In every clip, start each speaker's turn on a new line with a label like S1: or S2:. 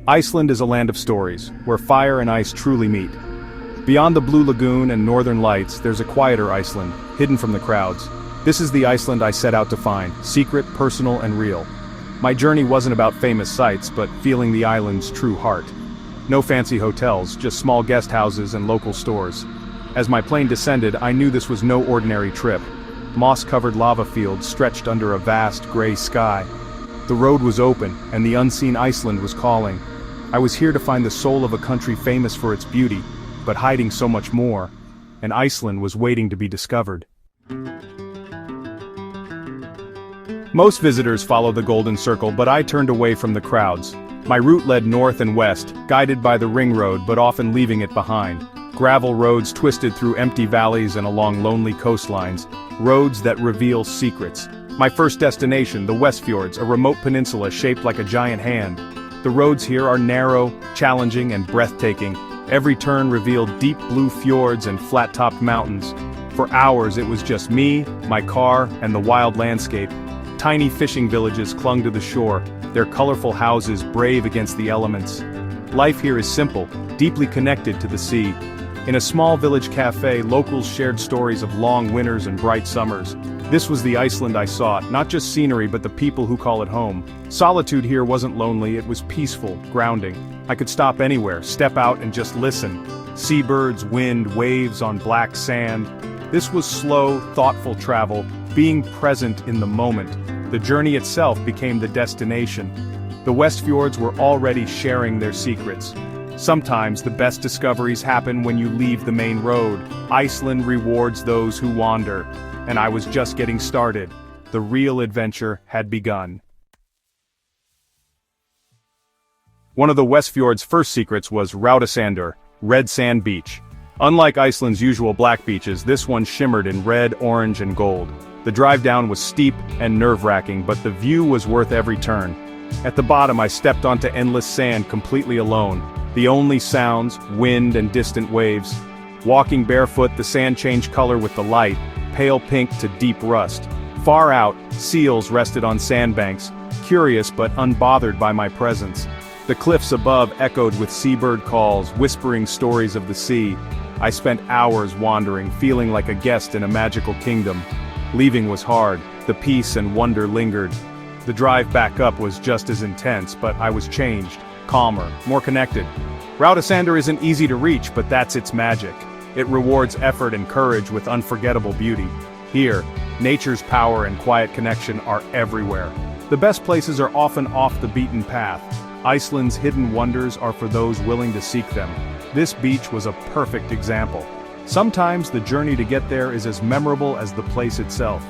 S1: Iceland is a land of stories, where fire and ice truly meet. Beyond the blue lagoon and northern lights, there's a quieter Iceland, hidden from the crowds. This is the Iceland I set out to find, secret, personal, and real. My journey wasn't about famous sights, but feeling the island's true heart. No fancy hotels, just small guest houses and local stores. As my plane descended, I knew this was no ordinary trip. Moss-covered lava fields stretched under a vast, gray sky. The road was open, and the unseen Iceland was calling. I was here to find the soul of a country famous for its beauty, but hiding so much more. And Iceland was waiting to be discovered. Most visitors follow the Golden Circle, but I turned away from the crowds. My route led north and west, guided by the ring road but often leaving it behind. Gravel roads twisted through empty valleys and along lonely coastlines, roads that reveal secrets. My first destination, the Westfjords, a remote peninsula shaped like a giant hand. The roads here are narrow, challenging, and breathtaking. Every turn revealed deep blue fjords and flat-topped mountains. For hours it was just me, my car, and the wild landscape. Tiny fishing villages clung to the shore, their colorful houses brave against the elements. Life here is simple, deeply connected to the sea. In a small village cafe, locals shared stories of long winters and bright summers. This was the Iceland I sought, not just scenery but the people who call it home. Solitude here wasn't lonely, it was peaceful, grounding. I could stop anywhere, step out and just listen. Seabirds, wind, waves on black sand. This was slow, thoughtful travel, being present in the moment. The journey itself became the destination. The Westfjords were already sharing their secrets. Sometimes the best discoveries happen when you leave the main road. Iceland rewards those who wander. And I was just getting started. The real adventure had begun. One of the Westfjords' first secrets was Raudasandur, red sand beach. Unlike Iceland's usual black beaches, this one shimmered in red, orange, and gold. The drive down was steep and nerve-wracking, but the view was worth every turn. At the bottom I stepped onto endless sand completely alone. The only sounds, wind and distant waves. Walking barefoot, the sand changed color with the light, pale pink to deep rust. Far out, seals rested on sandbanks, curious but unbothered by my presence. The cliffs above echoed with seabird calls, whispering stories of the sea. I spent hours wandering, feeling like a guest in a magical kingdom. Leaving was hard, the peace and wonder lingered. The drive back up was just as intense, but I was changed, calmer, more connected. Raudasandur isn't easy to reach, but that's its magic. It rewards effort and courage with unforgettable beauty. Here, nature's power and quiet connection are everywhere. The best places are often off the beaten path. Iceland's hidden wonders are for those willing to seek them. This beach was a perfect example. Sometimes the journey to get there is as memorable as the place itself.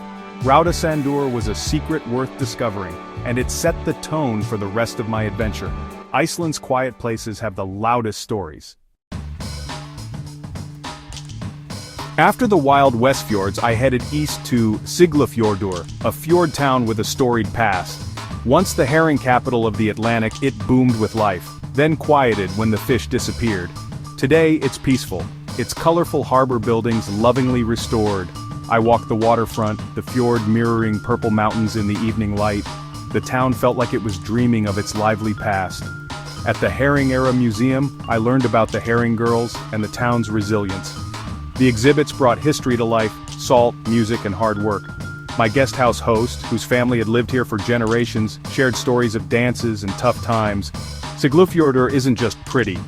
S1: Raudasandur was a secret worth discovering, and it set the tone for the rest of my adventure. Iceland's quiet places have the loudest stories. After the wild Westfjords, I headed east to Siglufjordur, a fjord town with a storied past. Once the herring capital of the Atlantic, it boomed with life, then quieted when the fish disappeared. Today, it's peaceful, its colorful harbor buildings lovingly restored. I walked the waterfront, the fjord mirroring purple mountains in the evening light. The town felt like it was dreaming of its lively past. At the Herring Era Museum, I learned about the herring girls and the town's resilience. The exhibits brought history to life, salt, music, and hard work. My guest house host, whose family had lived here for generations, shared stories of dances and tough times. Siglufjordur isn't just pretty.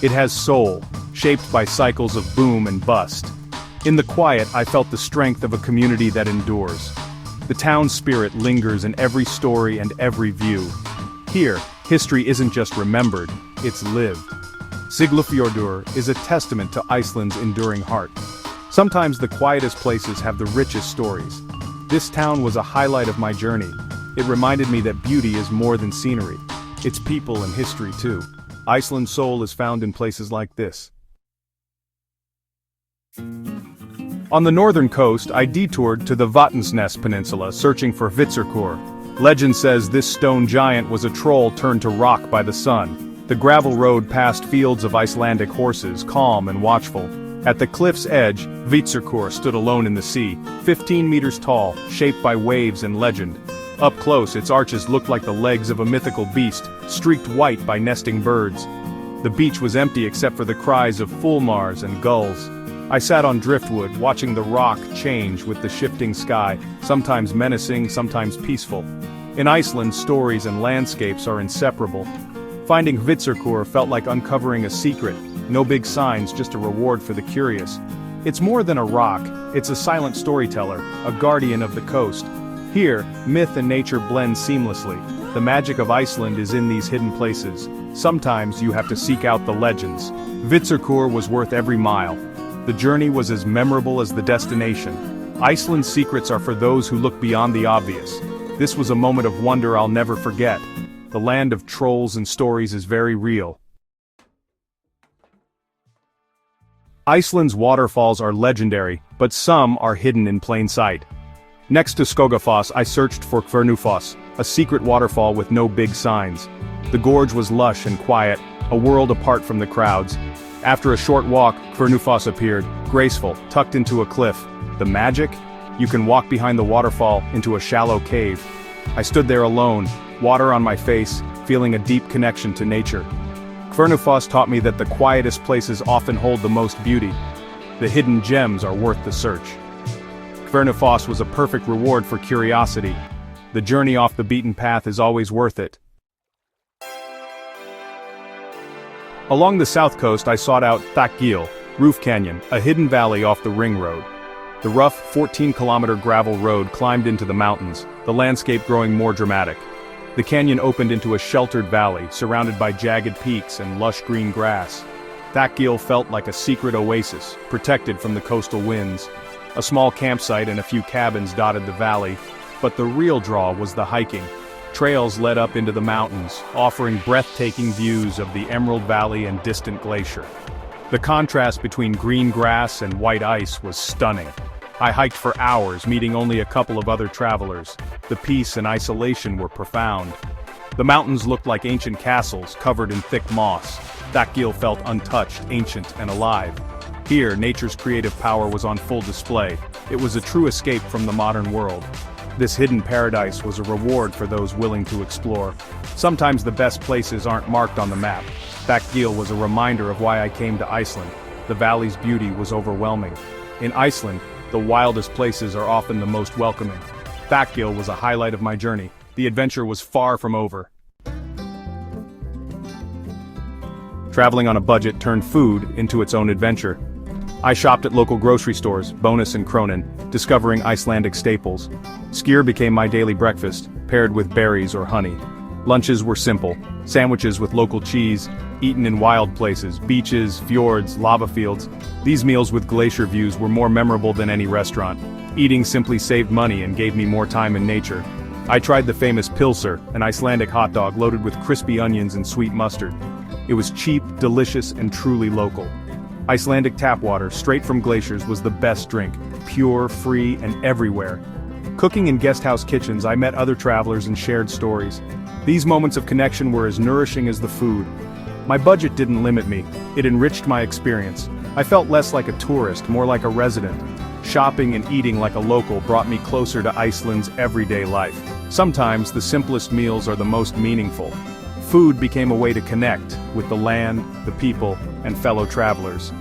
S1: It has soul, shaped by cycles of boom and bust. In the quiet, I felt the strength of a community that endures. The town's spirit lingers in every story and every view. Here, history isn't just remembered, it's lived. Siglufjordur is a testament to Iceland's enduring heart. Sometimes the quietest places have the richest stories. This town was a highlight of my journey. It reminded me that beauty is more than scenery. It's people and history too. Iceland's soul is found in places like this. On the northern coast, I detoured to the Vatnsnes Peninsula, searching for Vitsarkur. Legend says this stone giant was a troll turned to rock by the sun. The gravel road passed fields of Icelandic horses, calm and watchful. At the cliff's edge, Vitsarkur stood alone in the sea, 15 meters tall, shaped by waves and legend. Up close, its arches looked like the legs of a mythical beast, streaked white by nesting birds. The beach was empty except for the cries of fulmars and gulls. I sat on driftwood, watching the rock change with the shifting sky, sometimes menacing, sometimes peaceful. In Iceland, stories and landscapes are inseparable. Finding Hvitserkur felt like uncovering a secret, no big signs, just a reward for the curious. It's more than a rock, it's a silent storyteller, a guardian of the coast. Here, myth and nature blend seamlessly. The magic of Iceland is in these hidden places. Sometimes you have to seek out the legends. Hvitserkur was worth every mile. The journey was as memorable as the destination. Iceland's secrets are for those who look beyond the obvious. This was a moment of wonder I'll never forget. The land of trolls and stories is very real. Iceland's waterfalls are legendary, but some are hidden in plain sight. Next to Skogafoss, I searched for Kvörnufoss, a secret waterfall with no big signs. The gorge was lush and quiet, a world apart from the crowds. After a short walk, Kvörnufoss appeared, graceful, tucked into a cliff. The magic? You can walk behind the waterfall into a shallow cave. I stood there alone, water on my face, feeling a deep connection to nature. Kvörnufoss taught me that the quietest places often hold the most beauty. The hidden gems are worth the search. Kvörnufoss was a perfect reward for curiosity. The journey off the beaten path is always worth it. Along the south coast I sought out Thakgil, Roof Canyon, a hidden valley off the ring road. The rough, 14-kilometer gravel road climbed into the mountains, the landscape growing more dramatic. The canyon opened into a sheltered valley, surrounded by jagged peaks and lush green grass. Thakgil felt like a secret oasis, protected from the coastal winds. A small campsite and a few cabins dotted the valley, but the real draw was the hiking. Trails led up into the mountains, offering breathtaking views of the Emerald Valley and distant glacier. The contrast between green grass and white ice was stunning. I hiked for hours, meeting only a couple of other travelers. The peace and isolation were profound. The mountains looked like ancient castles covered in thick moss. Thakgil felt untouched, ancient, and alive. Here, nature's creative power was on full display. It was a true escape from the modern world. This hidden paradise was a reward for those willing to explore. Sometimes the best places aren't marked on the map. Thakgil was a reminder of why I came to Iceland. The valley's beauty was overwhelming. In Iceland, the wildest places are often the most welcoming. Thakgil was a highlight of my journey. The adventure was far from over. Traveling on a budget turned food into its own adventure. I shopped at local grocery stores, Bonus and Kronen, discovering Icelandic staples. Skyr became my daily breakfast, paired with berries or honey. Lunches were simple, sandwiches with local cheese, eaten in wild places, beaches, fjords, lava fields. These meals with glacier views were more memorable than any restaurant. Eating simply saved money and gave me more time in nature. I tried the famous pilsur, an Icelandic hot dog loaded with crispy onions and sweet mustard. It was cheap, delicious, and truly local. Icelandic tap water, straight from glaciers, was the best drink, pure, free, and everywhere. Cooking in guesthouse kitchens, I met other travelers and shared stories. These moments of connection were as nourishing as the food. My budget didn't limit me, it enriched my experience. I felt less like a tourist, more like a resident. Shopping and eating like a local brought me closer to Iceland's everyday life. Sometimes the simplest meals are the most meaningful. Food became a way to connect with the land, the people, and fellow travelers.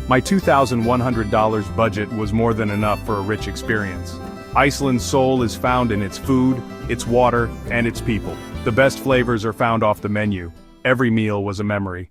S1: My $2,100 budget was more than enough for a rich experience. Iceland's soul is found in its food, its water, and its people. The best flavors are found off the menu. Every meal was a memory.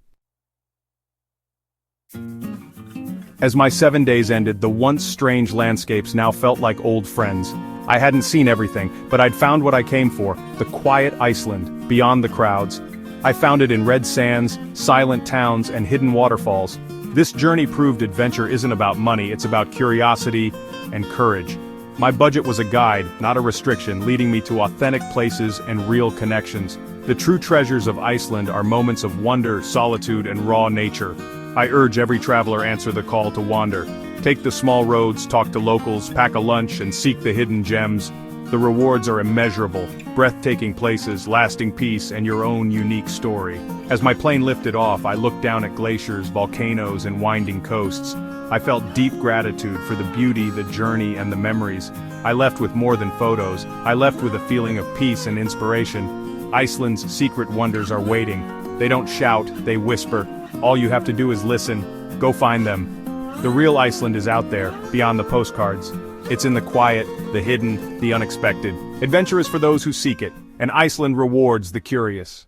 S1: As my 7 days ended, the once strange landscapes now felt like old friends. I hadn't seen everything, but I'd found what I came for, the quiet Iceland, beyond the crowds. I found it in red sands, silent towns, and hidden waterfalls. This journey proved adventure isn't about money, it's about curiosity and courage. My budget was a guide, not a restriction, leading me to authentic places and real connections. The true treasures of Iceland are moments of wonder, solitude, and raw nature. I urge every traveler answer the call to wander. Take the small roads, talk to locals, pack a lunch, and seek the hidden gems. The rewards are immeasurable, breathtaking places, lasting peace, and your own unique story. As my plane lifted off, I looked down at glaciers, volcanoes, and winding coasts. I felt deep gratitude for the beauty, the journey, and the memories. I left with more than photos, I left with a feeling of peace and inspiration. Iceland's secret wonders are waiting. They don't shout, they whisper. All you have to do is listen. Go find them. The real Iceland is out there, beyond the postcards. It's in the quiet, the hidden, the unexpected. Adventure is for those who seek it, and Iceland rewards the curious.